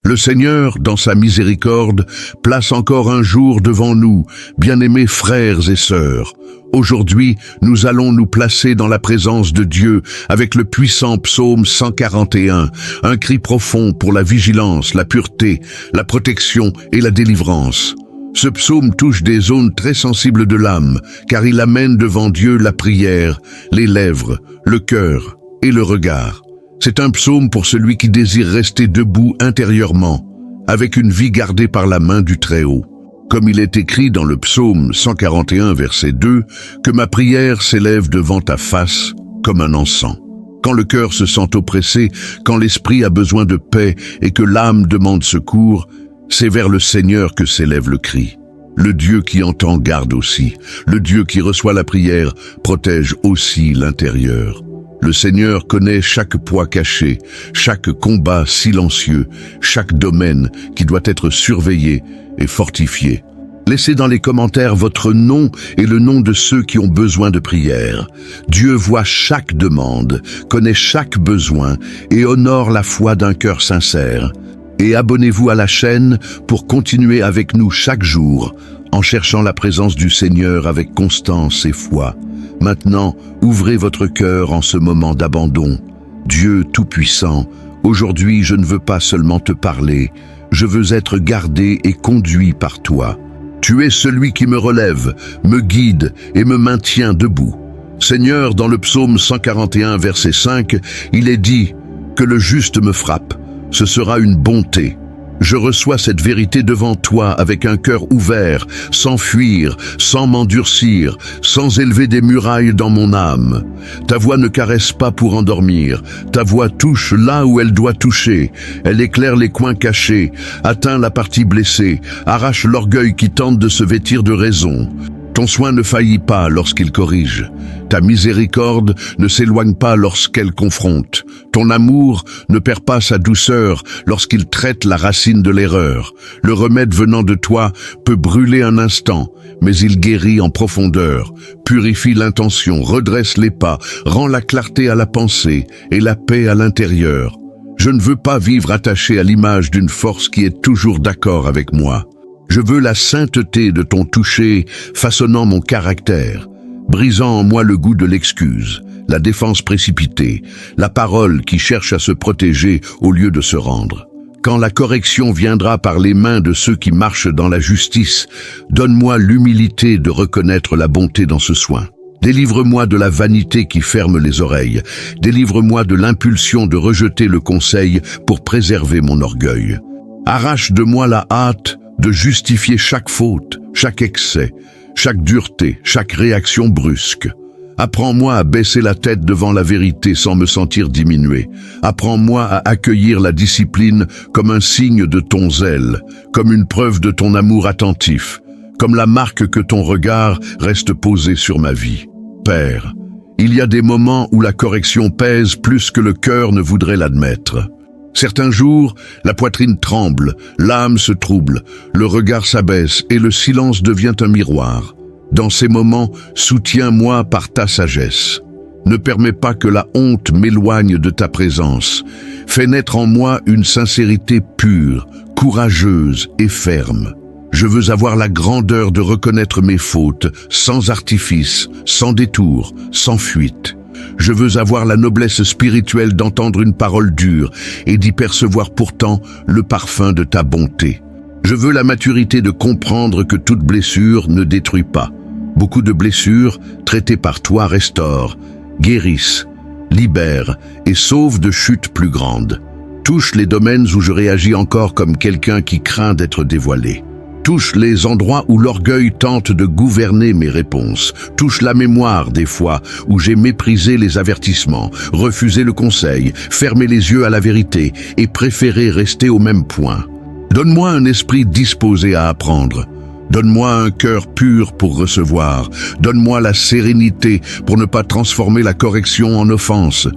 Le Seigneur, dans sa miséricorde, place encore un jour devant nous, bien-aimés frères et sœurs. Aujourd'hui, nous allons nous placer dans la présence de Dieu avec le puissant psaume 141, un cri profond pour la vigilance, la pureté, la protection et la délivrance. Ce psaume touche des zones très sensibles de l'âme, car il amène devant Dieu la prière, les lèvres, le cœur et le regard. C'est un psaume pour celui qui désire rester debout intérieurement, avec une vie gardée par la main du Très-Haut. Comme il est écrit dans le psaume 141, verset 2, « Que ma prière s'élève devant ta face comme un encens ». Quand le cœur se sent oppressé, quand l'esprit a besoin de paix et que l'âme demande secours, c'est vers le Seigneur que s'élève le cri. Le Dieu qui entend garde aussi. Le Dieu qui reçoit la prière protège aussi l'intérieur. Le Seigneur connaît chaque poids caché, chaque combat silencieux, chaque domaine qui doit être surveillé et fortifié. Laissez dans les commentaires votre nom et le nom de ceux qui ont besoin de prière. Dieu voit chaque demande, connaît chaque besoin et honore la foi d'un cœur sincère. Et abonnez-vous à la chaîne pour continuer avec nous chaque jour en cherchant la présence du Seigneur avec constance et foi. Maintenant, ouvrez votre cœur en ce moment d'abandon. Dieu Tout-Puissant, aujourd'hui je ne veux pas seulement te parler, je veux être gardé et conduit par toi. Tu es celui qui me relève, me guide et me maintient debout. Seigneur, dans le psaume 141, verset 5, il est dit que le juste me frappe, ce sera une bonté. Je reçois cette vérité devant toi avec un cœur ouvert, sans fuir, sans m'endurcir, sans élever des murailles dans mon âme. Ta voix ne caresse pas pour endormir, ta voix touche là où elle doit toucher. Elle éclaire les coins cachés, atteint la partie blessée, arrache l'orgueil qui tente de se vêtir de raison. Ton soin ne faillit pas lorsqu'il corrige. Ta miséricorde ne s'éloigne pas lorsqu'elle confronte. Ton amour ne perd pas sa douceur lorsqu'il traite la racine de l'erreur. Le remède venant de toi peut brûler un instant, mais il guérit en profondeur, purifie l'intention, redresse les pas, rend la clarté à la pensée et la paix à l'intérieur. Je ne veux pas vivre attaché à l'image d'une force qui est toujours d'accord avec moi. Je veux la sainteté de ton toucher façonnant mon caractère, brisant en moi le goût de l'excuse, la défense précipitée, la parole qui cherche à se protéger au lieu de se rendre. Quand la correction viendra par les mains de ceux qui marchent dans la justice, donne-moi l'humilité de reconnaître la bonté dans ce soin. Délivre-moi de la vanité qui ferme les oreilles. Délivre-moi de l'impulsion de rejeter le conseil pour préserver mon orgueil. Arrache de moi la hâte de justifier chaque faute, chaque excès, chaque dureté, chaque réaction brusque. Apprends-moi à baisser la tête devant la vérité sans me sentir diminué. Apprends-moi à accueillir la discipline comme un signe de ton zèle, comme une preuve de ton amour attentif, comme la marque que ton regard reste posé sur ma vie. Père, il y a des moments où la correction pèse plus que le cœur ne voudrait l'admettre. Certains jours, la poitrine tremble, l'âme se trouble, le regard s'abaisse et le silence devient un miroir. Dans ces moments, soutiens-moi par ta sagesse. Ne permets pas que la honte m'éloigne de ta présence. Fais naître en moi une sincérité pure, courageuse et ferme. Je veux avoir la grandeur de reconnaître mes fautes, sans artifice, sans détour, sans fuite. Je veux avoir la noblesse spirituelle d'entendre une parole dure et d'y percevoir pourtant le parfum de ta bonté. Je veux la maturité de comprendre que toute blessure ne détruit pas. Beaucoup de blessures, traitées par toi, restaurent, guérissent, libèrent et sauvent de chutes plus grandes. Touche les domaines où je réagis encore comme quelqu'un qui craint d'être dévoilé. Touche les endroits où l'orgueil tente de gouverner mes réponses. Touche la mémoire des fois où j'ai méprisé les avertissements, refusé le conseil, fermé les yeux à la vérité et préféré rester au même point. Donne-moi un esprit disposé à apprendre. Donne-moi un cœur pur pour recevoir. Donne-moi la sérénité pour ne pas transformer la correction en offense.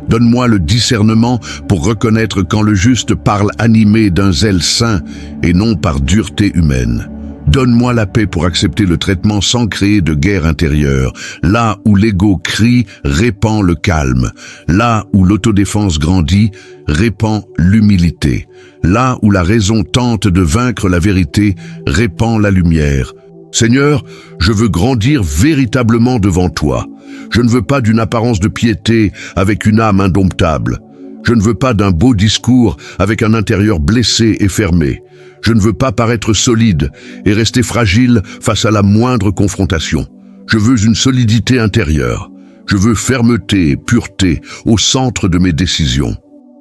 Donne-moi le discernement pour reconnaître quand le juste parle animé d'un zèle saint et non par dureté humaine. Donne-moi la paix pour accepter le traitement sans créer de guerre intérieure. Là où l'ego crie, répand le calme. Là où l'autodéfense grandit, répand l'humilité. Là où la raison tente de vaincre la vérité, répand la lumière. Seigneur, je veux grandir véritablement devant toi. Je ne veux pas d'une apparence de piété avec une âme indomptable. Je ne veux pas d'un beau discours avec un intérieur blessé et fermé. Je ne veux pas paraître solide et rester fragile face à la moindre confrontation. Je veux une solidité intérieure. Je veux fermeté et pureté au centre de mes décisions.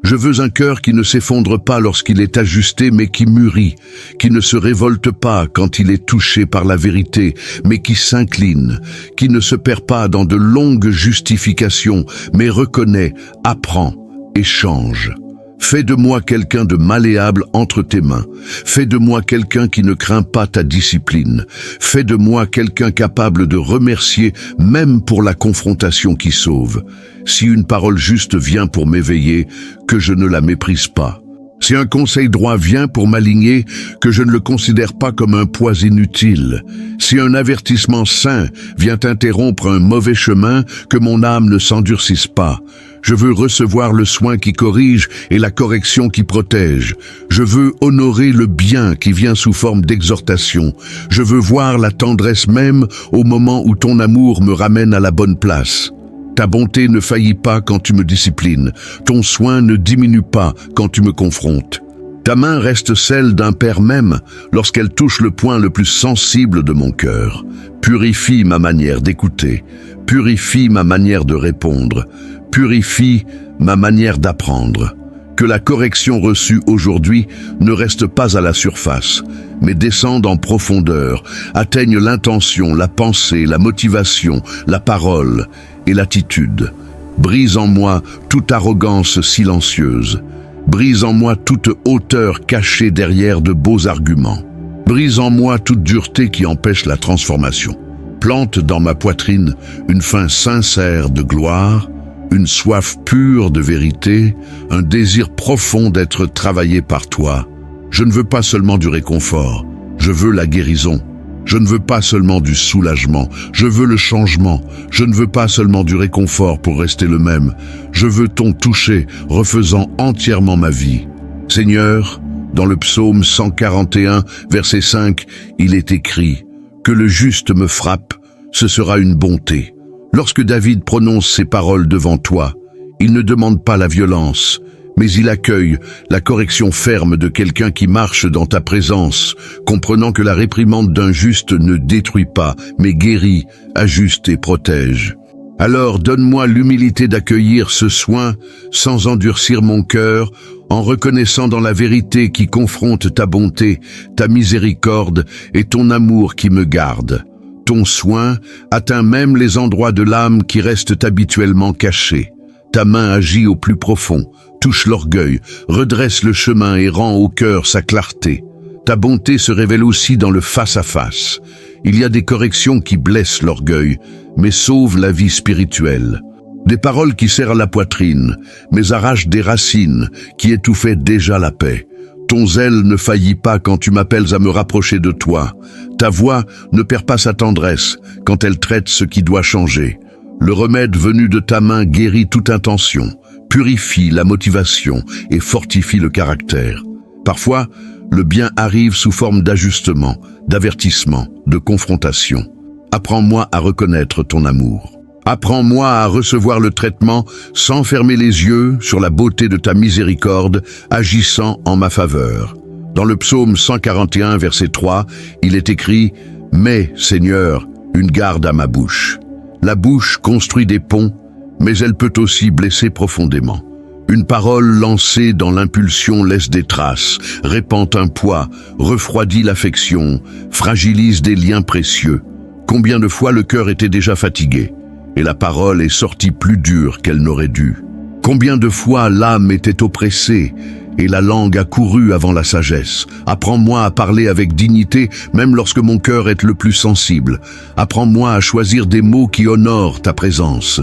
Je veux un cœur qui ne s'effondre pas lorsqu'il est ajusté, mais qui mûrit, qui ne se révolte pas quand il est touché par la vérité, mais qui s'incline, qui ne se perd pas dans de longues justifications, mais reconnaît, apprend et change. Fais de moi quelqu'un de malléable entre tes mains. Fais de moi quelqu'un qui ne craint pas ta discipline. Fais de moi quelqu'un capable de remercier même pour la confrontation qui sauve. Si une parole juste vient pour m'éveiller, que je ne la méprise pas. Si un conseil droit vient pour m'aligner, que je ne le considère pas comme un poids inutile. Si un avertissement sain vient interrompre un mauvais chemin, que mon âme ne s'endurcisse pas. Je veux recevoir le soin qui corrige et la correction qui protège. Je veux honorer le bien qui vient sous forme d'exhortation. Je veux voir la tendresse même au moment où ton amour me ramène à la bonne place. Ta bonté ne faillit pas quand tu me disciplines. Ton soin ne diminue pas quand tu me confrontes. Ta main reste celle d'un père même lorsqu'elle touche le point le plus sensible de mon cœur. Purifie ma manière d'écouter. Purifie ma manière de répondre. Purifie ma manière d'apprendre. Que la correction reçue aujourd'hui ne reste pas à la surface, mais descende en profondeur, atteigne l'intention, la pensée, la motivation, la parole et l'attitude. Brise en moi toute arrogance silencieuse. Brise en moi toute hauteur cachée derrière de beaux arguments. Brise en moi toute dureté qui empêche la transformation. Plante dans ma poitrine une faim sincère de gloire, une soif pure de vérité, un désir profond d'être travaillé par toi. Je ne veux pas seulement du réconfort, je veux la guérison. Je ne veux pas seulement du soulagement, je veux le changement. Je ne veux pas seulement du réconfort pour rester le même. Je veux ton toucher, refaisant entièrement ma vie. Seigneur, dans le psaume 141, verset 5, il est écrit « Que le juste me frappe, ce sera une bonté ». Lorsque David prononce ces paroles devant toi, il ne demande pas la violence, mais il accueille la correction ferme de quelqu'un qui marche dans ta présence, comprenant que la réprimande d'un juste ne détruit pas, mais guérit, ajuste et protège. Alors donne-moi l'humilité d'accueillir ce soin sans endurcir mon cœur, en reconnaissant dans la vérité qui confronte ta bonté, ta miséricorde et ton amour qui me garde. Ton soin atteint même les endroits de l'âme qui restent habituellement cachés. Ta main agit au plus profond, touche l'orgueil, redresse le chemin et rend au cœur sa clarté. Ta bonté se révèle aussi dans le face-à-face. Il y a des corrections qui blessent l'orgueil, mais sauvent la vie spirituelle. Des paroles qui serrent la poitrine, mais arrachent des racines qui étouffaient déjà la paix. Ton zèle ne faillit pas quand tu m'appelles à me rapprocher de toi. Ta voix ne perd pas sa tendresse quand elle traite ce qui doit changer. Le remède venu de ta main guérit toute intention, purifie la motivation et fortifie le caractère. Parfois, le bien arrive sous forme d'ajustement, d'avertissement, de confrontation. Apprends-moi à reconnaître ton amour. Apprends-moi à recevoir le traitement sans fermer les yeux sur la beauté de ta miséricorde, agissant en ma faveur. Dans le psaume 141, verset 3, il est écrit « Mets, Seigneur, une garde à ma bouche ». La bouche construit des ponts, mais elle peut aussi blesser profondément. Une parole lancée dans l'impulsion laisse des traces, répand un poids, refroidit l'affection, fragilise des liens précieux. Combien de fois le cœur était déjà fatigué, et la parole est sortie plus dure qu'elle n'aurait dû. Combien de fois l'âme était oppressée, et la langue a couru avant la sagesse. Apprends-moi à parler avec dignité, même lorsque mon cœur est le plus sensible. Apprends-moi à choisir des mots qui honorent ta présence.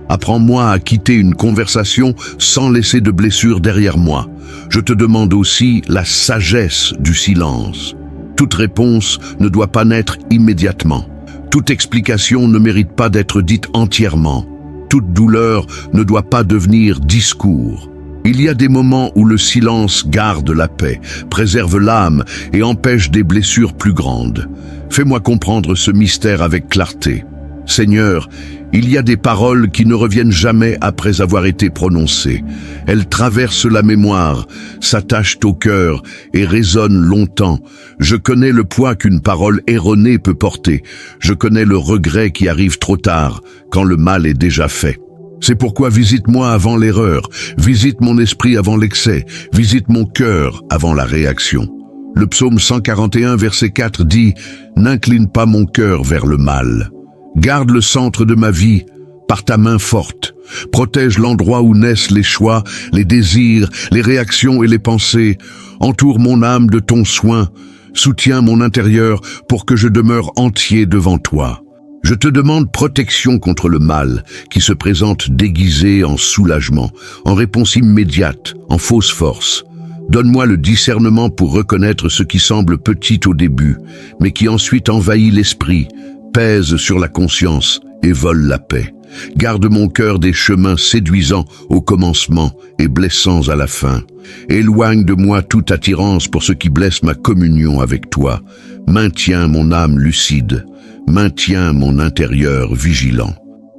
Apprends-moi à quitter une conversation sans laisser de blessures derrière moi. Je te demande aussi la sagesse du silence. Toute réponse ne doit pas naître immédiatement. Toute explication ne mérite pas d'être dite entièrement. Toute douleur ne doit pas devenir discours. Il y a des moments où le silence garde la paix, préserve l'âme et empêche des blessures plus grandes. Fais-moi comprendre ce mystère avec clarté. Seigneur, il y a des paroles qui ne reviennent jamais après avoir été prononcées. Elles traversent la mémoire, s'attachent au cœur et résonnent longtemps. Je connais le poids qu'une parole erronée peut porter. Je connais le regret qui arrive trop tard, quand le mal est déjà fait. C'est pourquoi visite-moi avant l'erreur, visite mon esprit avant l'excès, visite mon cœur avant la réaction. Le psaume 141, verset 4 dit « N'incline pas mon cœur vers le mal ». Garde le centre de ma vie par ta main forte. Protège l'endroit où naissent les choix, les désirs, les réactions et les pensées. Entoure mon âme de ton soin. Soutiens mon intérieur pour que je demeure entier devant toi. Je te demande protection contre le mal qui se présente déguisé en soulagement, en réponse immédiate, en fausse force. Donne-moi le discernement pour reconnaître ce qui semble petit au début, mais qui ensuite envahit l'esprit, pèse sur la conscience et vole la paix. Garde mon cœur des chemins séduisants au commencement et blessants à la fin. Éloigne de moi toute attirance pour ce qui blesse ma communion avec toi. Maintiens mon âme lucide. Maintiens mon intérieur vigilant.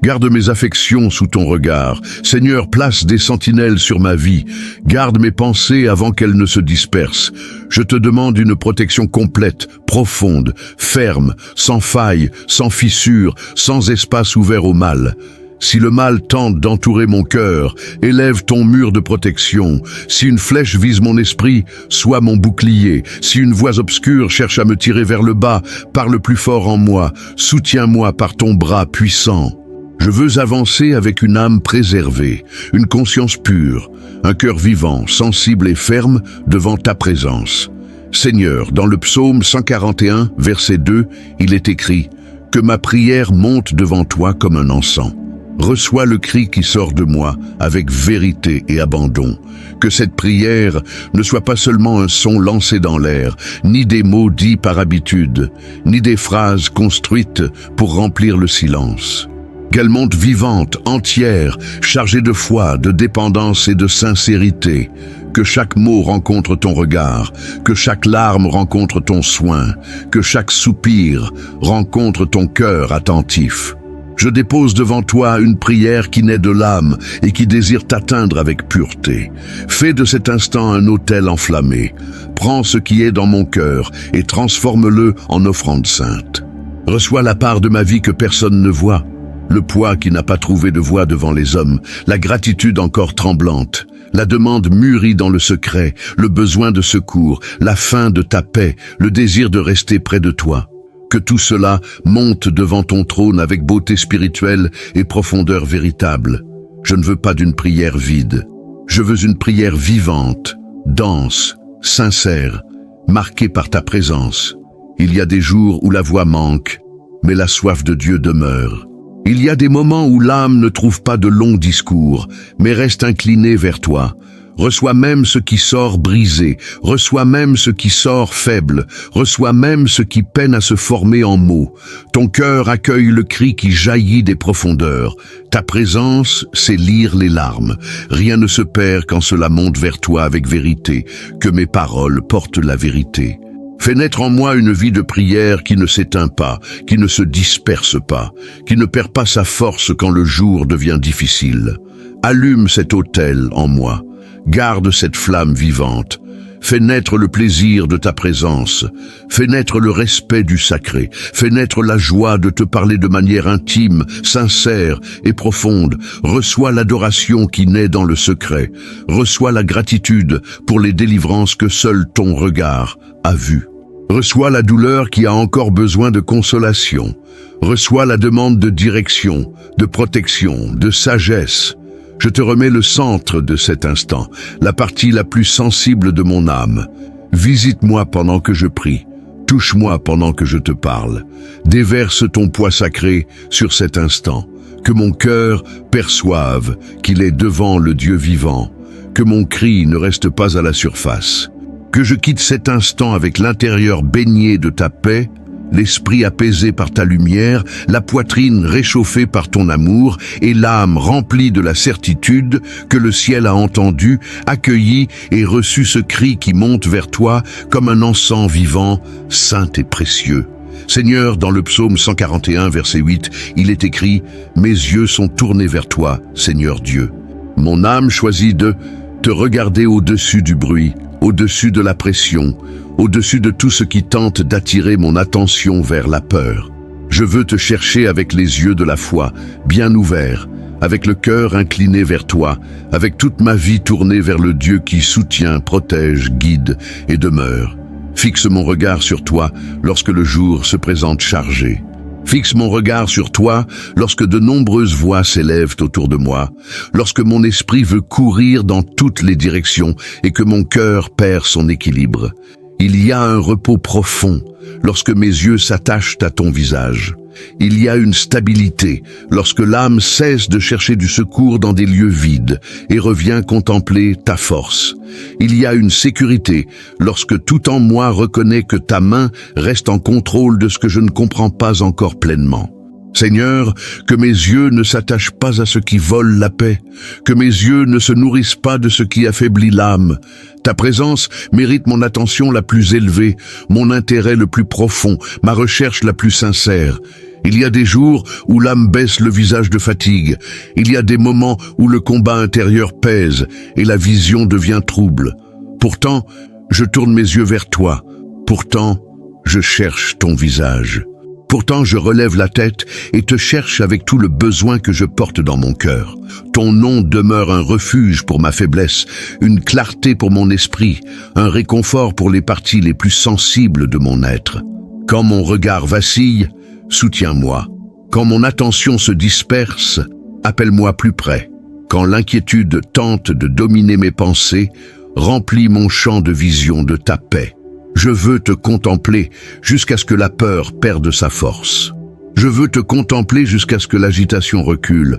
Garde mes affections sous ton regard. Seigneur, place des sentinelles sur ma vie. Garde mes pensées avant qu'elles ne se dispersent. Je te demande une protection complète, profonde, ferme, sans faille, sans fissure, sans espace ouvert au mal. Si le mal tente d'entourer mon cœur, élève ton mur de protection. Si une flèche vise mon esprit, sois mon bouclier. Si une voix obscure cherche à me tirer vers le bas, parle plus fort en moi. Soutiens-moi par ton bras puissant. Je veux avancer avec une âme préservée, une conscience pure, un cœur vivant, sensible et ferme devant ta présence. Seigneur, dans le psaume 141, verset 2, il est écrit « Que ma prière monte devant toi comme un encens. Reçois le cri qui sort de moi avec vérité et abandon. Que cette prière ne soit pas seulement un son lancé dans l'air, ni des mots dits par habitude, ni des phrases construites pour remplir le silence. Qu'elle monte vivante, entière, chargée de foi, de dépendance et de sincérité. Que chaque mot rencontre ton regard, que chaque larme rencontre ton soin, que chaque soupir rencontre ton cœur attentif. Je dépose devant toi une prière qui naît de l'âme et qui désire t'atteindre avec pureté. Fais de cet instant un autel enflammé. Prends ce qui est dans mon cœur et transforme-le en offrande sainte. Reçois la part de ma vie que personne ne voit. Le poids qui n'a pas trouvé de voix devant les hommes, la gratitude encore tremblante, la demande mûrie dans le secret, le besoin de secours, la faim de ta paix, le désir de rester près de toi. Que tout cela monte devant ton trône avec beauté spirituelle et profondeur véritable. Je ne veux pas d'une prière vide. Je veux une prière vivante, dense, sincère, marquée par ta présence. Il y a des jours où la voix manque, mais la soif de Dieu demeure. Il y a des moments où l'âme ne trouve pas de longs discours, mais reste inclinée vers toi. Reçois même ce qui sort brisé, reçois même ce qui sort faible, reçois même ce qui peine à se former en mots. Ton cœur accueille le cri qui jaillit des profondeurs. Ta présence, c'est lire les larmes. Rien ne se perd quand cela monte vers toi avec vérité, que mes paroles portent la vérité. Fais naître en moi une vie de prière qui ne s'éteint pas, qui ne se disperse pas, qui ne perd pas sa force quand le jour devient difficile. Allume cet autel en moi. Garde cette flamme vivante. Fais naître le plaisir de ta présence. Fais naître le respect du sacré. Fais naître la joie de te parler de manière intime, sincère et profonde. Reçois l'adoration qui naît dans le secret. Reçois la gratitude pour les délivrances que seul ton regard a vues. Reçois la douleur qui a encore besoin de consolation. Reçois la demande de direction, de protection, de sagesse. Je te remets le centre de cet instant, la partie la plus sensible de mon âme. Visite-moi pendant que je prie. Touche-moi pendant que je te parle. Déverse ton poids sacré sur cet instant. Que mon cœur perçoive qu'il est devant le Dieu vivant. Que mon cri ne reste pas à la surface. Que je quitte cet instant avec l'intérieur baigné de ta paix, l'esprit apaisé par ta lumière, la poitrine réchauffée par ton amour et l'âme remplie de la certitude que le ciel a entendu, accueilli et reçu ce cri qui monte vers toi comme un encens vivant, saint et précieux. Seigneur, dans le psaume 141, verset 8, il est écrit « Mes yeux sont tournés vers toi, Seigneur Dieu. » Mon âme choisit de te regarder au-dessus du bruit, au-dessus de la pression, au-dessus de tout ce qui tente d'attirer mon attention vers la peur. Je veux te chercher avec les yeux de la foi, bien ouverts, avec le cœur incliné vers toi, avec toute ma vie tournée vers le Dieu qui soutient, protège, guide et demeure. Fixe mon regard sur toi lorsque le jour se présente chargé. Fixe mon regard sur toi lorsque de nombreuses voix s'élèvent autour de moi, lorsque mon esprit veut courir dans toutes les directions et que mon cœur perd son équilibre. Il y a un repos profond lorsque mes yeux s'attachent à ton visage. Il y a une stabilité lorsque l'âme cesse de chercher du secours dans des lieux vides et revient contempler ta force. Il y a une sécurité lorsque tout en moi reconnaît que ta main reste en contrôle de ce que je ne comprends pas encore pleinement. Seigneur, que mes yeux ne s'attachent pas à ce qui vole la paix, que mes yeux ne se nourrissent pas de ce qui affaiblit l'âme. Ta présence mérite mon attention la plus élevée, mon intérêt le plus profond, ma recherche la plus sincère. Il y a des jours où l'âme baisse le visage de fatigue. Il y a des moments où le combat intérieur pèse et la vision devient trouble. Pourtant, je tourne mes yeux vers toi. Pourtant, je cherche ton visage. Pourtant, je relève la tête et te cherche avec tout le besoin que je porte dans mon cœur. Ton nom demeure un refuge pour ma faiblesse, une clarté pour mon esprit, un réconfort pour les parties les plus sensibles de mon être. Quand mon regard vacille, soutiens-moi. Quand mon attention se disperse, appelle-moi plus près. Quand l'inquiétude tente de dominer mes pensées, remplis mon champ de vision de ta paix. Je veux te contempler jusqu'à ce que la peur perde sa force. Je veux te contempler jusqu'à ce que l'agitation recule,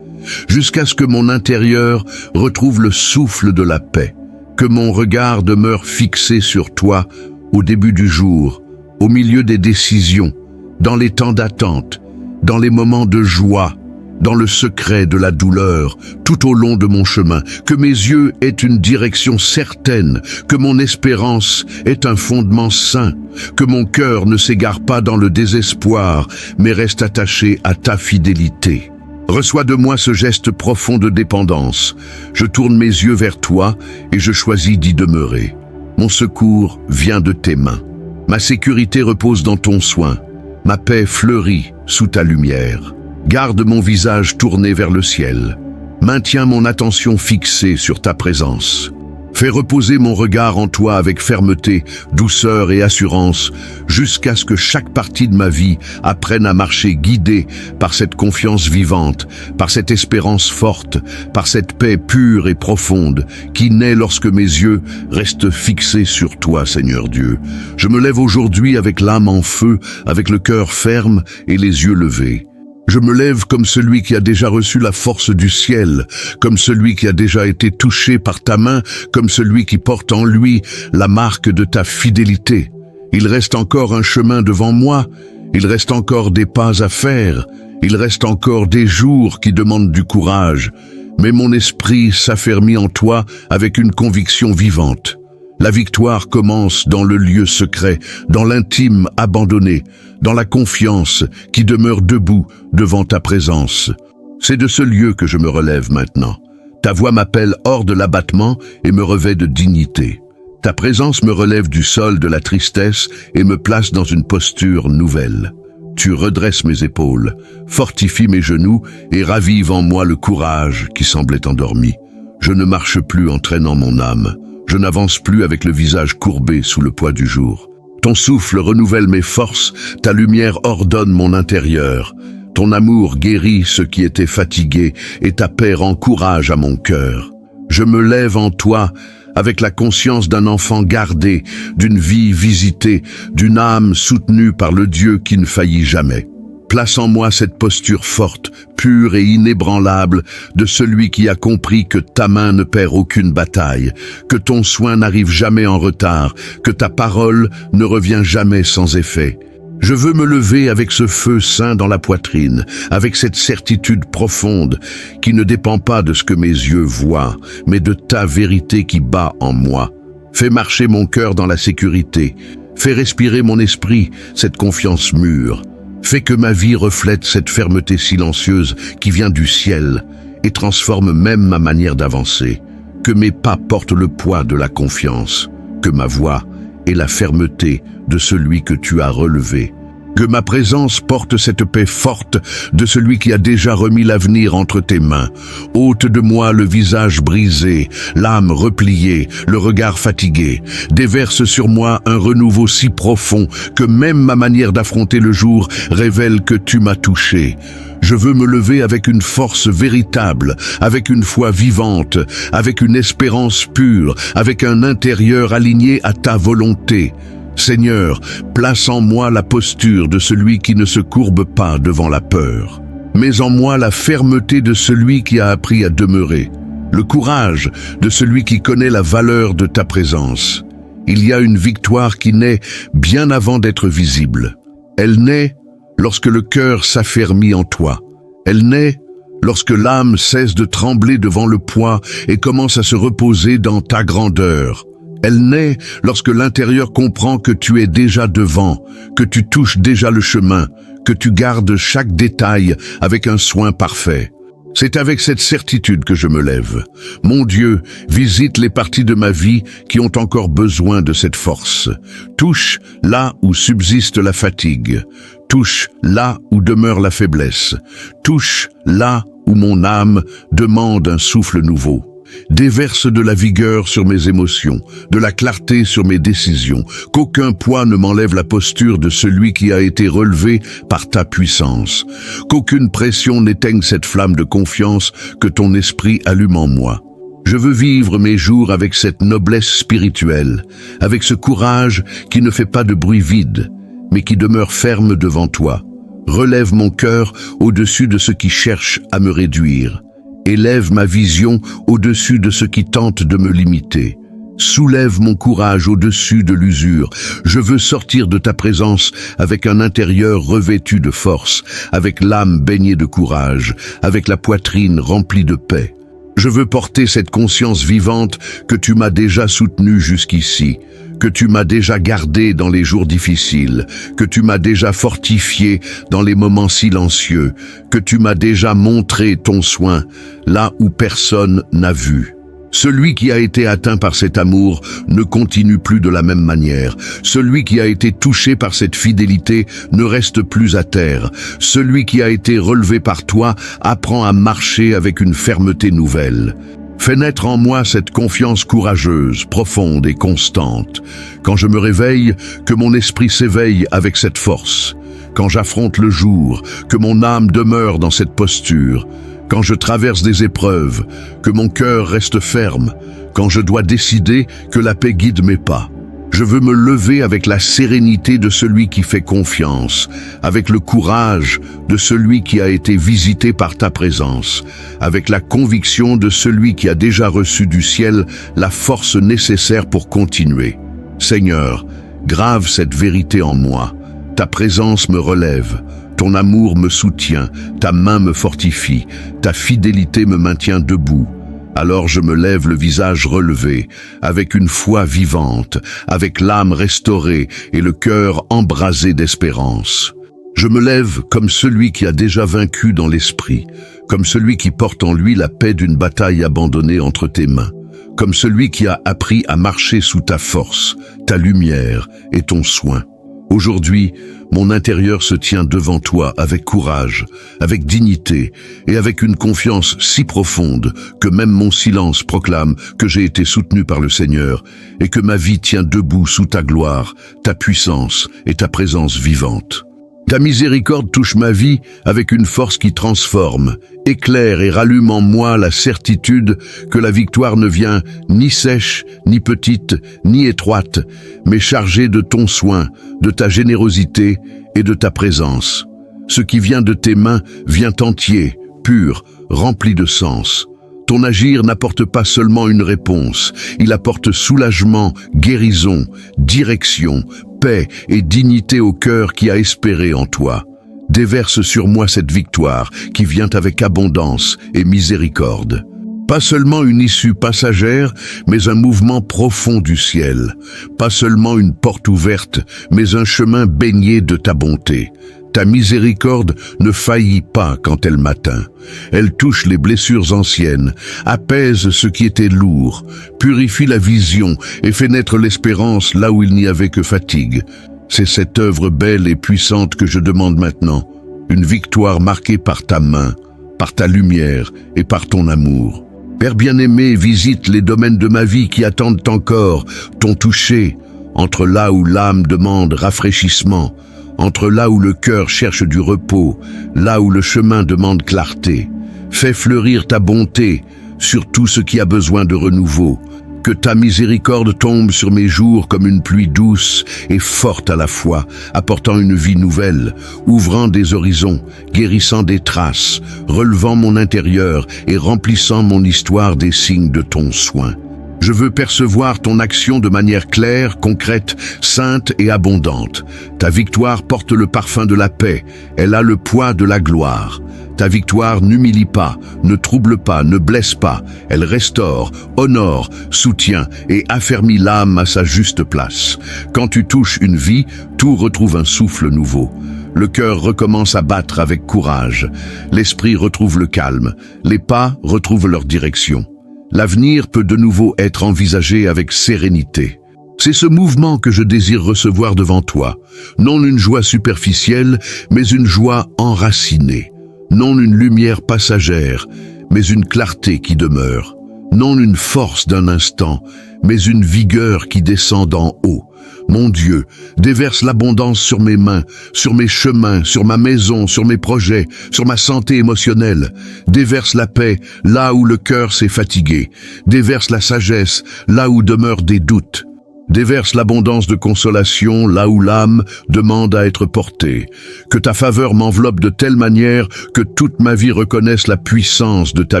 jusqu'à ce que mon intérieur retrouve le souffle de la paix, que mon regard demeure fixé sur toi au début du jour, au milieu des décisions, dans les temps d'attente, dans les moments de joie, dans le secret de la douleur, tout au long de mon chemin, que mes yeux aient une direction certaine, que mon espérance ait un fondement sain, que mon cœur ne s'égare pas dans le désespoir, mais reste attaché à ta fidélité. Reçois de moi ce geste profond de dépendance. Je tourne mes yeux vers toi et je choisis d'y demeurer. Mon secours vient de tes mains. Ma sécurité repose dans ton soin. Ma paix fleurit sous ta lumière. Garde mon visage tourné vers le ciel. Maintiens mon attention fixée sur ta présence. Fais reposer mon regard en toi avec fermeté, douceur et assurance, jusqu'à ce que chaque partie de ma vie apprenne à marcher guidée par cette confiance vivante, par cette espérance forte, par cette paix pure et profonde qui naît lorsque mes yeux restent fixés sur toi, Seigneur Dieu. Je me lève aujourd'hui avec l'âme en feu, avec le cœur ferme et les yeux levés. Je me lève comme celui qui a déjà reçu la force du ciel, comme celui qui a déjà été touché par ta main, comme celui qui porte en lui la marque de ta fidélité. Il reste encore un chemin devant moi, il reste encore des pas à faire, il reste encore des jours qui demandent du courage, mais mon esprit s'affermit en toi avec une conviction vivante. La victoire commence dans le lieu secret, dans l'intime abandonné, dans la confiance qui demeure debout devant ta présence. C'est de ce lieu que je me relève maintenant. Ta voix m'appelle hors de l'abattement et me revêt de dignité. Ta présence me relève du sol de la tristesse et me place dans une posture nouvelle. Tu redresses mes épaules, fortifies mes genoux et ravives en moi le courage qui semblait endormi. Je ne marche plus en traînant mon âme. Je n'avance plus avec le visage courbé sous le poids du jour. Ton souffle renouvelle mes forces, ta lumière ordonne mon intérieur. Ton amour guérit ceux qui étaient fatigués et ta paix rend courage à mon cœur. Je me lève en toi avec la conscience d'un enfant gardé, d'une vie visitée, d'une âme soutenue par le Dieu qui ne faillit jamais. place en moi cette posture forte, pure et inébranlable de celui qui a compris que ta main ne perd aucune bataille, que ton soin n'arrive jamais en retard, que ta parole ne revient jamais sans effet. Je veux me lever avec ce feu saint dans la poitrine, avec cette certitude profonde qui ne dépend pas de ce que mes yeux voient, mais de ta vérité qui bat en moi. Fais marcher mon cœur dans la sécurité, fais respirer mon esprit cette confiance mûre. Fais que ma vie reflète cette fermeté silencieuse qui vient du ciel et transforme même ma manière d'avancer. Que mes pas portent le poids de la confiance, que ma voix ait la fermeté de celui que tu as relevé. Que ma présence porte cette paix forte de celui qui a déjà remis l'avenir entre tes mains. Ôte de moi le visage brisé, l'âme repliée, le regard fatigué. Déverse sur moi un renouveau si profond que même ma manière d'affronter le jour révèle que tu m'as touché. Je veux me lever avec une force véritable, avec une foi vivante, avec une espérance pure, avec un intérieur aligné à ta volonté. Seigneur, place en moi la posture de celui qui ne se courbe pas devant la peur. Mets en moi la fermeté de celui qui a appris à demeurer, le courage de celui qui connaît la valeur de ta présence. Il y a une victoire qui naît bien avant d'être visible. Elle naît lorsque le cœur s'affermit en toi. Elle naît lorsque l'âme cesse de trembler devant le poids et commence à se reposer dans ta grandeur. Elle naît lorsque l'intérieur comprend que tu es déjà devant, que tu touches déjà le chemin, que tu gardes chaque détail avec un soin parfait. C'est avec cette certitude que je me lève. Mon Dieu, visite les parties de ma vie qui ont encore besoin de cette force. Touche là où subsiste la fatigue. Touche là où demeure la faiblesse. Touche là où mon âme demande un souffle nouveau. Déverse de la vigueur sur mes émotions, de la clarté sur mes décisions, qu'aucun poids ne m'enlève la posture de celui qui a été relevé par ta puissance, qu'aucune pression n'éteigne cette flamme de confiance que ton esprit allume en moi. Je veux vivre mes jours avec cette noblesse spirituelle, avec ce courage qui ne fait pas de bruit vide, mais qui demeure ferme devant toi. Relève mon cœur au-dessus de ceux qui cherchent à me réduire. Élève ma vision au-dessus de ce qui tente de me limiter. Soulève mon courage au-dessus de l'usure. Je veux sortir de ta présence avec un intérieur revêtu de force, avec l'âme baignée de courage, avec la poitrine remplie de paix. Je veux porter cette conscience vivante que tu m'as déjà soutenue jusqu'ici, que tu m'as déjà gardé dans les jours difficiles, que tu m'as déjà fortifié dans les moments silencieux, que tu m'as déjà montré ton soin là où personne n'a vu. Celui qui a été atteint par cet amour ne continue plus de la même manière. Celui qui a été touché par cette fidélité ne reste plus à terre. Celui qui a été relevé par toi apprend à marcher avec une fermeté nouvelle. Fais naître en moi cette confiance courageuse, profonde et constante. Quand je me réveille, que mon esprit s'éveille avec cette force. Quand j'affronte le jour, que mon âme demeure dans cette posture. Quand je traverse des épreuves, que mon cœur reste ferme. Quand je dois décider, que la paix guide mes pas. Je veux me lever avec la sérénité de celui qui fait confiance, avec le courage de celui qui a été visité par ta présence, avec la conviction de celui qui a déjà reçu du ciel la force nécessaire pour continuer. Seigneur, grave cette vérité en moi. Ta présence me relève, ton amour me soutient, ta main me fortifie, ta fidélité me maintient debout. Alors je me lève le visage relevé, avec une foi vivante, avec l'âme restaurée et le cœur embrasé d'espérance. Je me lève comme celui qui a déjà vaincu dans l'esprit, comme celui qui porte en lui la paix d'une bataille abandonnée entre tes mains, comme celui qui a appris à marcher sous ta force, ta lumière et ton soin. Aujourd'hui, mon intérieur se tient devant toi avec courage, avec dignité et avec une confiance si profonde que même mon silence proclame que j'ai été soutenu par le Seigneur et que ma vie tient debout sous ta gloire, ta puissance et ta présence vivante. Ta miséricorde touche ma vie avec une force qui transforme, éclaire et rallume en moi la certitude que la victoire ne vient ni sèche, ni petite, ni étroite, mais chargée de ton soin, de ta générosité et de ta présence. Ce qui vient de tes mains vient entier, pur, rempli de sens. Ton agir n'apporte pas seulement une réponse, il apporte soulagement, guérison, direction, paix et dignité au cœur qui a espéré en toi. Déverse sur moi cette victoire qui vient avec abondance et miséricorde. Pas seulement une issue passagère, mais un mouvement profond du ciel. Pas seulement une porte ouverte, mais un chemin baigné de ta bonté. Ta miséricorde ne faillit pas quand elle m'atteint. Elle touche les blessures anciennes, apaise ce qui était lourd, purifie la vision et fait naître l'espérance là où il n'y avait que fatigue. C'est cette œuvre belle et puissante que je demande maintenant. Une victoire marquée par ta main, par ta lumière et par ton amour. Père bien-aimé, visite les domaines de ma vie qui attendent encore ton toucher, entre là où l'âme demande rafraîchissement, entre là où le cœur cherche du repos, là où le chemin demande clarté. Fais fleurir ta bonté sur tout ce qui a besoin de renouveau. Que ta miséricorde tombe sur mes jours comme une pluie douce et forte à la fois, apportant une vie nouvelle, ouvrant des horizons, guérissant des traces, relevant mon intérieur et remplissant mon histoire des signes de ton soin. Je veux percevoir ton action de manière claire, concrète, sainte et abondante. Ta victoire porte le parfum de la paix, elle a le poids de la gloire. Ta victoire n'humilie pas, ne trouble pas, ne blesse pas. Elle restaure, honore, soutient et affermit l'âme à sa juste place. Quand tu touches une vie, tout retrouve un souffle nouveau. Le cœur recommence à battre avec courage. L'esprit retrouve le calme. Les pas retrouvent leur direction. L'avenir peut de nouveau être envisagé avec sérénité. C'est ce mouvement que je désire recevoir devant toi. Non une joie superficielle, mais une joie enracinée. Non une lumière passagère, mais une clarté qui demeure. Non une force d'un instant, mais une vigueur qui descend d'en haut. Mon Dieu, déverse l'abondance sur mes mains, sur mes chemins, sur ma maison, sur mes projets, sur ma santé émotionnelle. Déverse la paix là où le cœur s'est fatigué. Déverse la sagesse là où demeurent des doutes. Déverse l'abondance de consolation là où l'âme demande à être portée. Que ta faveur m'enveloppe de telle manière que toute ma vie reconnaisse la puissance de ta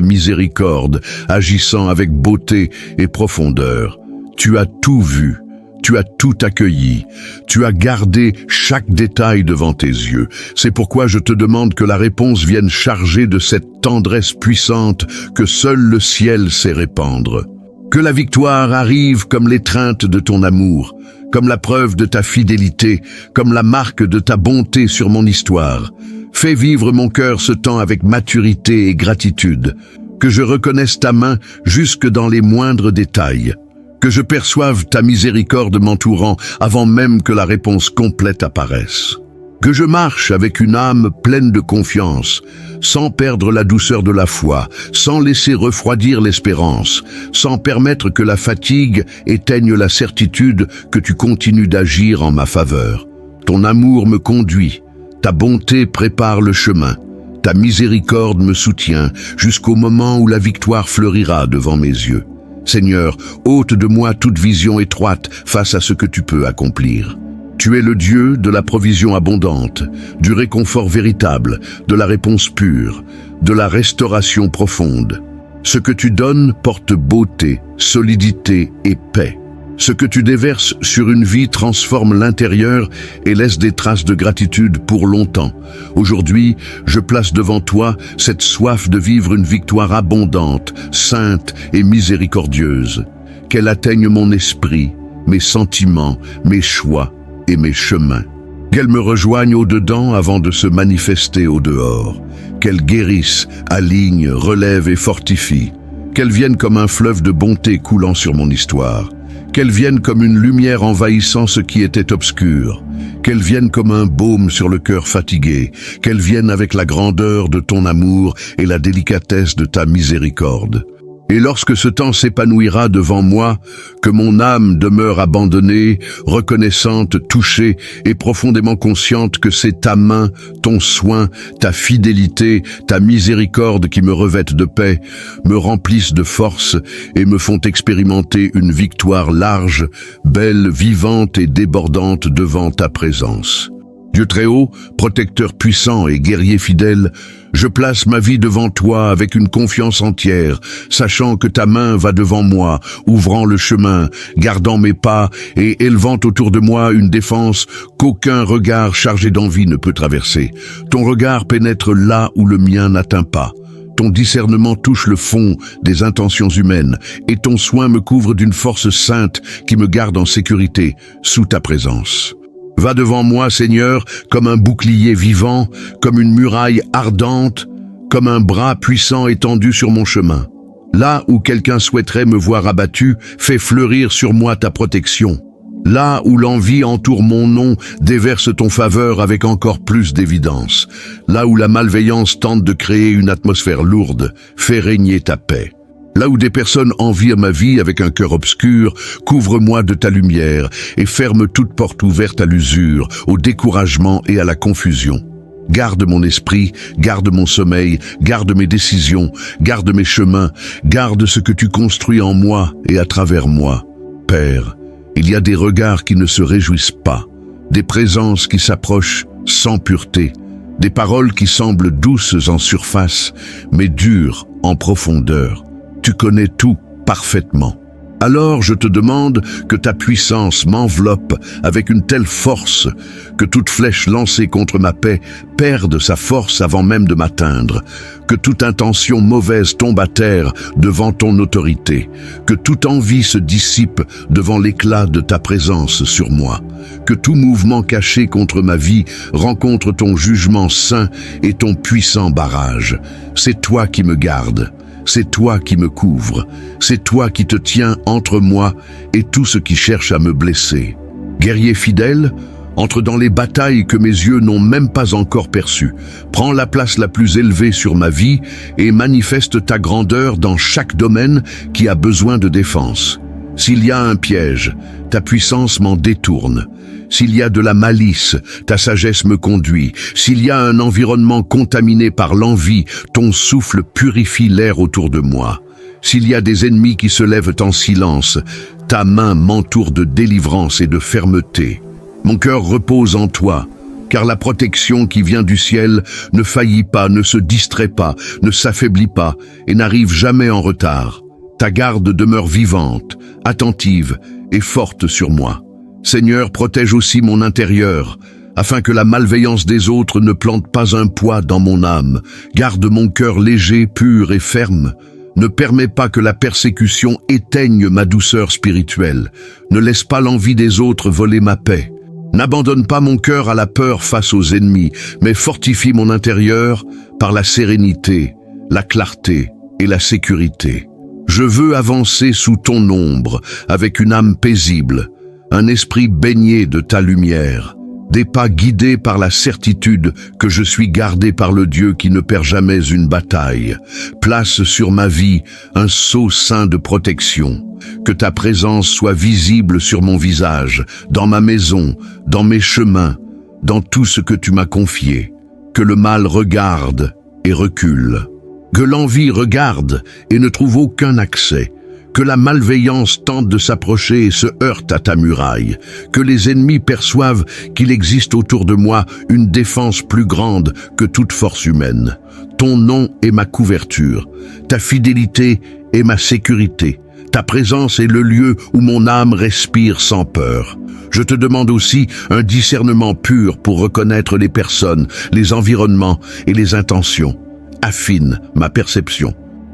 miséricorde, agissant avec beauté et profondeur. Tu as tout vu. Tu as tout accueilli, tu as gardé chaque détail devant tes yeux. C'est pourquoi je te demande que la réponse vienne chargée de cette tendresse puissante que seul le ciel sait répandre. Que la victoire arrive comme l'étreinte de ton amour, comme la preuve de ta fidélité, comme la marque de ta bonté sur mon histoire. Fais vivre mon cœur ce temps avec maturité et gratitude. Que je reconnaisse ta main jusque dans les moindres détails. Que je perçoive ta miséricorde m'entourant avant même que la réponse complète apparaisse. Que je marche avec une âme pleine de confiance, sans perdre la douceur de la foi, sans laisser refroidir l'espérance, sans permettre que la fatigue éteigne la certitude que tu continues d'agir en ma faveur. Ton amour me conduit, ta bonté prépare le chemin, ta miséricorde me soutient jusqu'au moment où la victoire fleurira devant mes yeux. Seigneur, ôte de moi toute vision étroite face à ce que tu peux accomplir. Tu es le Dieu de la provision abondante, du réconfort véritable, de la réponse pure, de la restauration profonde. Ce que tu donnes porte beauté, solidité et paix. Ce que tu déverses sur une vie transforme l'intérieur et laisse des traces de gratitude pour longtemps. Aujourd'hui, je place devant toi cette soif de vivre une victoire abondante, sainte et miséricordieuse. Qu'elle atteigne mon esprit, mes sentiments, mes choix et mes chemins. Qu'elle me rejoigne au-dedans avant de se manifester au-dehors. Qu'elle guérisse, aligne, relève et fortifie. Qu'elle vienne comme un fleuve de bonté coulant sur mon histoire. Qu'elle vienne comme une lumière envahissant ce qui était obscur. Qu'elle vienne comme un baume sur le cœur fatigué. Qu'elle vienne avec la grandeur de ton amour et la délicatesse de ta miséricorde. Et lorsque ce temps s'épanouira devant moi, que mon âme demeure abandonnée, reconnaissante, touchée et profondément consciente que c'est ta main, ton soin, ta fidélité, ta miséricorde qui me revêtent de paix, me remplissent de force et me font expérimenter une victoire large, belle, vivante et débordante devant ta présence. Dieu très haut, protecteur puissant et guerrier fidèle, je place ma vie devant toi avec une confiance entière, sachant que ta main va devant moi, ouvrant le chemin, gardant mes pas et élevant autour de moi une défense qu'aucun regard chargé d'envie ne peut traverser. Ton regard pénètre là où le mien n'atteint pas. Ton discernement touche le fond des intentions humaines et ton soin me couvre d'une force sainte qui me garde en sécurité sous ta présence. Va devant moi, Seigneur, comme un bouclier vivant, comme une muraille ardente, comme un bras puissant étendu sur mon chemin. Là où quelqu'un souhaiterait me voir abattu, fais fleurir sur moi ta protection. Là où l'envie entoure mon nom, déverse ton faveur avec encore plus d'évidence. Là où la malveillance tente de créer une atmosphère lourde, fais régner ta paix. Là où des personnes envient ma vie avec un cœur obscur, couvre-moi de ta lumière et ferme toute porte ouverte à l'usure, au découragement et à la confusion. Garde mon esprit, garde mon sommeil, garde mes décisions, garde mes chemins, garde ce que tu construis en moi et à travers moi. Père, il y a des regards qui ne se réjouissent pas, des présences qui s'approchent sans pureté, des paroles qui semblent douces en surface, mais dures en profondeur. Tu connais tout parfaitement. Alors je te demande que ta puissance m'enveloppe avec une telle force que toute flèche lancée contre ma paix perde sa force avant même de m'atteindre, que toute intention mauvaise tombe à terre devant ton autorité, que toute envie se dissipe devant l'éclat de ta présence sur moi, que tout mouvement caché contre ma vie rencontre ton jugement saint et ton puissant barrage. C'est toi qui me gardes. C'est toi qui me couvre, c'est toi qui te tiens entre moi et tout ce qui cherche à me blesser. Guerrier fidèle, entre dans les batailles que mes yeux n'ont même pas encore perçues. Prends la place la plus élevée sur ma vie et manifeste ta grandeur dans chaque domaine qui a besoin de défense. S'il y a un piège, ta puissance m'en détourne. S'il y a de la malice, ta sagesse me conduit. S'il y a un environnement contaminé par l'envie, ton souffle purifie l'air autour de moi. S'il y a des ennemis qui se lèvent en silence, ta main m'entoure de délivrance et de fermeté. Mon cœur repose en toi, car la protection qui vient du ciel ne faillit pas, ne se distrait pas, ne s'affaiblit pas et n'arrive jamais en retard. Ta garde demeure vivante, attentive et forte sur moi. Seigneur, protège aussi mon intérieur, afin que la malveillance des autres ne plante pas un poids dans mon âme. Garde mon cœur léger, pur et ferme. Ne permets pas que la persécution éteigne ma douceur spirituelle. Ne laisse pas l'envie des autres voler ma paix. N'abandonne pas mon cœur à la peur face aux ennemis, mais fortifie mon intérieur par la sérénité, la clarté et la sécurité. Je veux avancer sous ton ombre, avec une âme paisible, un esprit baigné de ta lumière, des pas guidés par la certitude que je suis gardé par le Dieu qui ne perd jamais une bataille. Place sur ma vie un sceau saint de protection. Que ta présence soit visible sur mon visage, dans ma maison, dans mes chemins, dans tout ce que tu m'as confié. Que le mal regarde et recule. Que l'envie regarde et ne trouve aucun accès. Que la malveillance tente de s'approcher et se heurte à ta muraille. Que les ennemis perçoivent qu'il existe autour de moi une défense plus grande que toute force humaine. Ton nom est ma couverture. Ta fidélité est ma sécurité. Ta présence est le lieu où mon âme respire sans peur. Je te demande aussi un discernement pur pour reconnaître les personnes, les environnements et les intentions. Affine ma perception.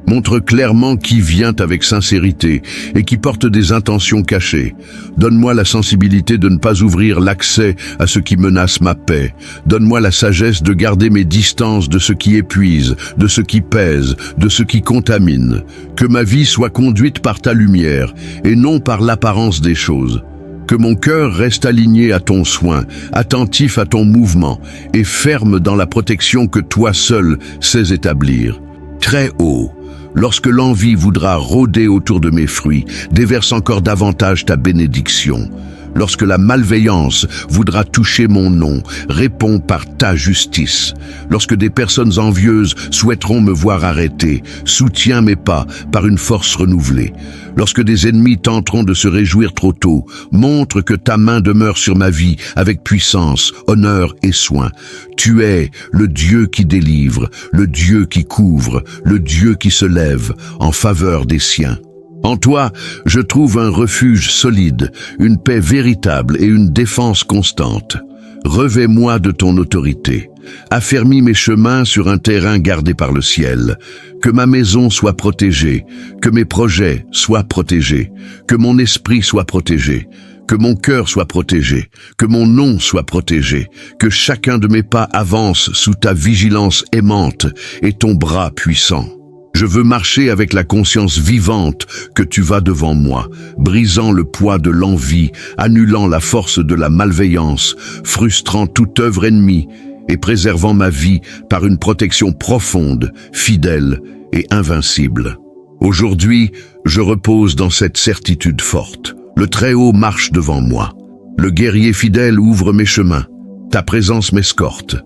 Montre clairement qui vient avec sincérité et qui porte des intentions cachées. Donne-moi la sensibilité de ne pas ouvrir l'accès à ce qui menace ma paix. Donne-moi la sagesse de garder mes distances de ce qui épuise, de ce qui pèse, de ce qui contamine. Que ma vie soit conduite par ta lumière et non par l'apparence des choses. Que mon cœur reste aligné à ton soin, attentif à ton mouvement et ferme dans la protection que toi seul sais établir. Très haut, lorsque l'envie voudra rôder autour de mes fruits, déverse encore davantage ta bénédiction. Lorsque la malveillance voudra toucher mon nom, réponds par ta justice. Lorsque des personnes envieuses souhaiteront me voir arrêter, soutiens mes pas par une force renouvelée. Lorsque des ennemis tenteront de se réjouir trop tôt, montre que ta main demeure sur ma vie avec puissance, honneur et soin. Tu es le Dieu qui délivre, le Dieu qui couvre, le Dieu qui se lève en faveur des siens. En toi, je trouve un refuge solide, une paix véritable et une défense constante. Revêt-moi de ton autorité. Affermis mes chemins sur un terrain gardé par le ciel. Que ma maison soit protégée, que mes projets soient protégés, que mon esprit soit protégé, que mon cœur soit protégé, que mon nom soit protégé, que chacun de mes pas avance sous ta vigilance aimante et ton bras puissant. Je veux marcher avec la conscience vivante que tu vas devant moi, brisant le poids de l'envie, annulant la force de la malveillance, frustrant toute œuvre ennemie et préservant ma vie par une protection profonde, fidèle et invincible. Aujourd'hui, je repose dans cette certitude forte. Le Très-Haut marche devant moi. Le guerrier fidèle ouvre mes chemins. Ta présence m'escorte.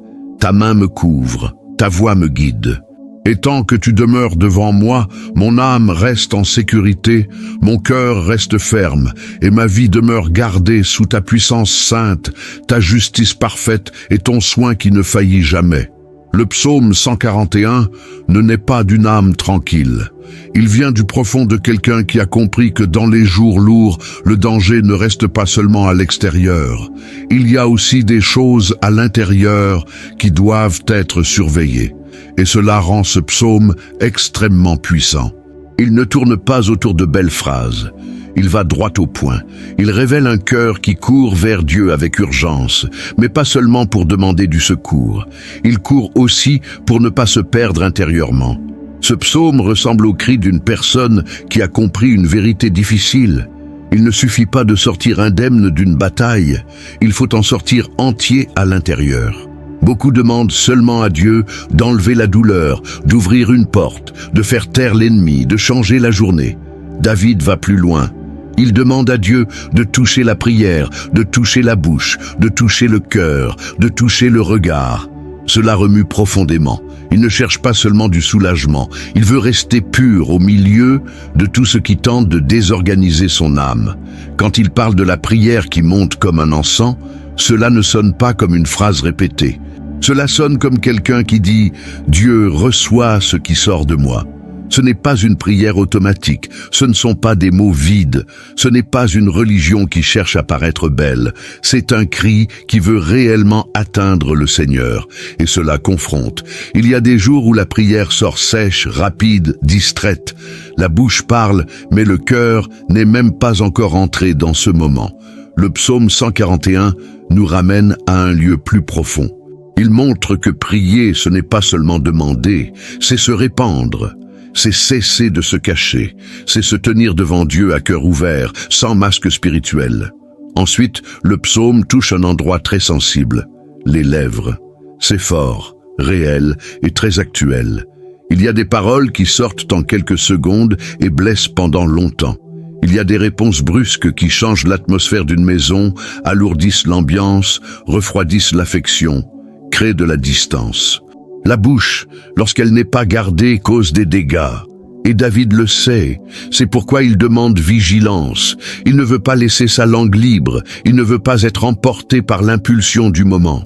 Ta main me couvre. Ta voix me guide. Et tant que tu demeures devant moi, mon âme reste en sécurité, mon cœur reste ferme, et ma vie demeure gardée sous ta puissance sainte, ta justice parfaite et ton soin qui ne faillit jamais. Le psaume 141 ne naît pas d'une âme tranquille. Il vient du profond de quelqu'un qui a compris que dans les jours lourds, le danger ne reste pas seulement à l'extérieur. Il y a aussi des choses à l'intérieur qui doivent être surveillées. Et cela rend ce psaume extrêmement puissant. Il ne tourne pas autour de belles phrases. Il va droit au point. Il révèle un cœur qui court vers Dieu avec urgence, mais pas seulement pour demander du secours. Il court aussi pour ne pas se perdre intérieurement. Ce psaume ressemble au cri d'une personne qui a compris une vérité difficile. Il ne suffit pas de sortir indemne d'une bataille, il faut en sortir entier à l'intérieur. Beaucoup demandent seulement à Dieu d'enlever la douleur, d'ouvrir une porte, de faire taire l'ennemi, de changer la journée. David va plus loin. Il demande à Dieu de toucher la prière, de toucher la bouche, de toucher le cœur, de toucher le regard. Cela remue profondément. Il ne cherche pas seulement du soulagement, il veut rester pur au milieu de tout ce qui tente de désorganiser son âme. Quand il parle de la prière qui monte comme un encens, cela ne sonne pas comme une phrase répétée. Cela sonne comme quelqu'un qui dit « Dieu reçoit ce qui sort de moi ». Ce n'est pas une prière automatique, ce ne sont pas des mots vides, ce n'est pas une religion qui cherche à paraître belle, c'est un cri qui veut réellement atteindre le Seigneur, et cela confronte. Il y a des jours où la prière sort sèche, rapide, distraite. La bouche parle, mais le cœur n'est même pas encore entré dans ce moment. Le psaume 141 nous ramène à un lieu plus profond. Il montre que prier, ce n'est pas seulement demander, c'est se répandre. C'est cesser de se cacher, c'est se tenir devant Dieu à cœur ouvert, sans masque spirituel. Ensuite, le psaume touche un endroit très sensible, les lèvres. C'est fort, réel et très actuel. Il y a des paroles qui sortent en quelques secondes et blessent pendant longtemps. Il y a des réponses brusques qui changent l'atmosphère d'une maison, alourdissent l'ambiance, refroidissent l'affection, créent de la distance. La bouche, lorsqu'elle n'est pas gardée, cause des dégâts. Et David le sait, c'est pourquoi il demande vigilance. Il ne veut pas laisser sa langue libre, il ne veut pas être emporté par l'impulsion du moment.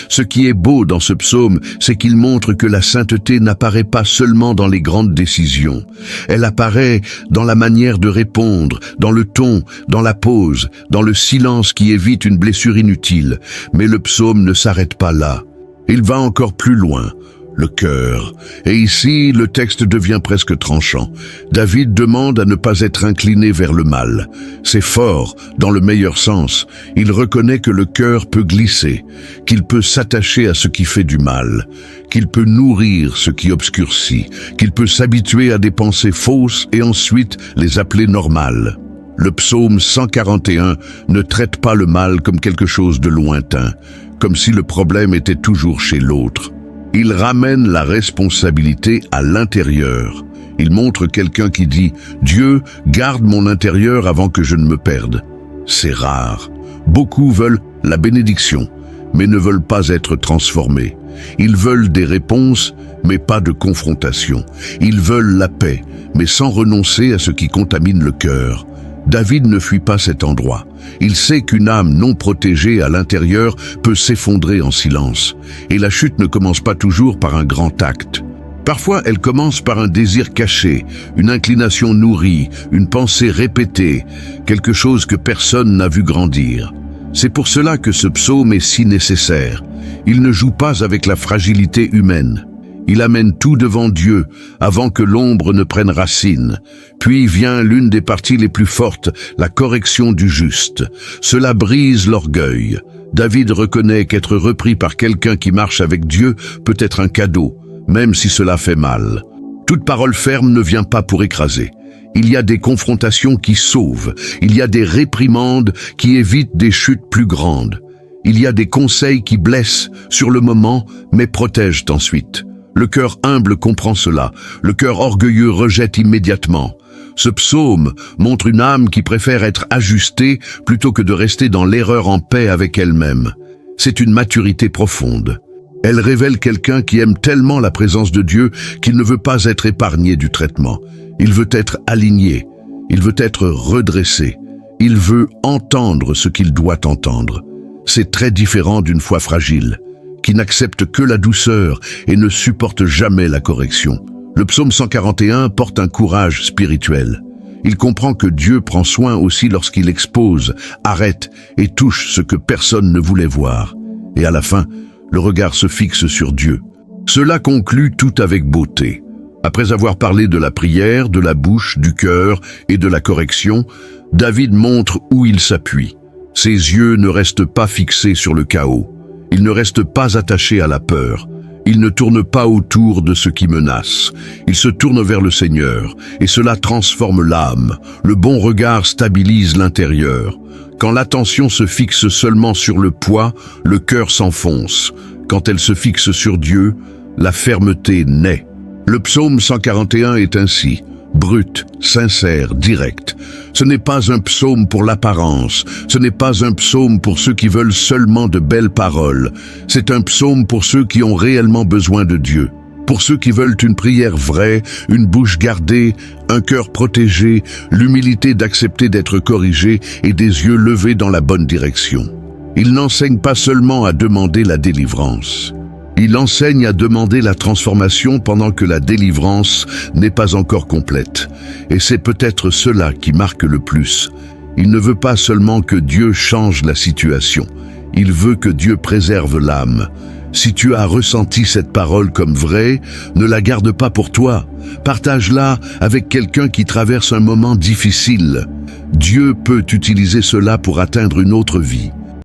Ce qui est beau dans ce psaume, c'est qu'il montre que la sainteté n'apparaît pas seulement dans les grandes décisions. Elle apparaît dans la manière de répondre, dans le ton, dans la pause, dans le silence qui évite une blessure inutile. Mais le psaume ne s'arrête pas là. Il va encore plus loin, le cœur. Et ici, le texte devient presque tranchant. David demande à ne pas être incliné vers le mal. C'est fort, dans le meilleur sens. Il reconnaît que le cœur peut glisser, qu'il peut s'attacher à ce qui fait du mal, qu'il peut nourrir ce qui obscurcit, qu'il peut s'habituer à des pensées fausses et ensuite les appeler normales. Le psaume 141 ne traite pas le mal comme quelque chose de lointain, comme si le problème était toujours chez l'autre. Il ramène la responsabilité à l'intérieur. Il montre quelqu'un qui dit « Dieu, garde mon intérieur avant que je ne me perde ». C'est rare. Beaucoup veulent la bénédiction, mais ne veulent pas être transformés. Ils veulent des réponses, mais pas de confrontation. Ils veulent la paix, mais sans renoncer à ce qui contamine le cœur. David ne fuit pas cet endroit. Il sait qu'une âme non protégée à l'intérieur peut s'effondrer en silence. Et la chute ne commence pas toujours par un grand acte. Parfois, elle commence par un désir caché, une inclination nourrie, une pensée répétée, quelque chose que personne n'a vu grandir. C'est pour cela que ce psaume est si nécessaire. Il ne joue pas avec la fragilité humaine. Il amène tout devant Dieu avant que l'ombre ne prenne racine. Puis vient l'une des parties les plus fortes, la correction du juste. Cela brise l'orgueil. David reconnaît qu'être repris par quelqu'un qui marche avec Dieu peut être un cadeau, même si cela fait mal. Toute parole ferme ne vient pas pour écraser. Il y a des confrontations qui sauvent. Il y a des réprimandes qui évitent des chutes plus grandes. Il y a des conseils qui blessent sur le moment, mais protègent ensuite. Le cœur humble comprend cela. Le cœur orgueilleux rejette immédiatement. Ce psaume montre une âme qui préfère être ajustée plutôt que de rester dans l'erreur en paix avec elle-même. C'est une maturité profonde. Elle révèle quelqu'un qui aime tellement la présence de Dieu qu'il ne veut pas être épargné du traitement. Il veut être aligné. Il veut être redressé. Il veut entendre ce qu'il doit entendre. C'est très différent d'une foi fragile, qui n'accepte que la douceur et ne supporte jamais la correction. Le psaume 141 porte un courage spirituel. Il comprend que Dieu prend soin aussi lorsqu'il expose, arrête et touche ce que personne ne voulait voir. Et à la fin, le regard se fixe sur Dieu. Cela conclut tout avec beauté. Après avoir parlé de la prière, de la bouche, du cœur et de la correction, David montre où il s'appuie. Ses yeux ne restent pas fixés sur le chaos. Il ne reste pas attaché à la peur. Il ne tourne pas autour de ce qui menace. Il se tourne vers le Seigneur, et cela transforme l'âme. Le bon regard stabilise l'intérieur. Quand l'attention se fixe seulement sur le poids, le cœur s'enfonce. Quand elle se fixe sur Dieu, la fermeté naît. Le psaume 141 est ainsi. Brut, sincère, direct. Ce n'est pas un psaume pour l'apparence, ce n'est pas un psaume pour ceux qui veulent seulement de belles paroles, c'est un psaume pour ceux qui ont réellement besoin de Dieu, pour ceux qui veulent une prière vraie, une bouche gardée, un cœur protégé, l'humilité d'accepter d'être corrigé et des yeux levés dans la bonne direction. Il n'enseigne pas seulement à demander la délivrance. Il enseigne à demander la transformation pendant que la délivrance n'est pas encore complète. Et c'est peut-être cela qui marque le plus. Il ne veut pas seulement que Dieu change la situation. Il veut que Dieu préserve l'âme. Si tu as ressenti cette parole comme vraie, ne la garde pas pour toi. Partage-la avec quelqu'un qui traverse un moment difficile. Dieu peut utiliser cela pour atteindre une autre vie.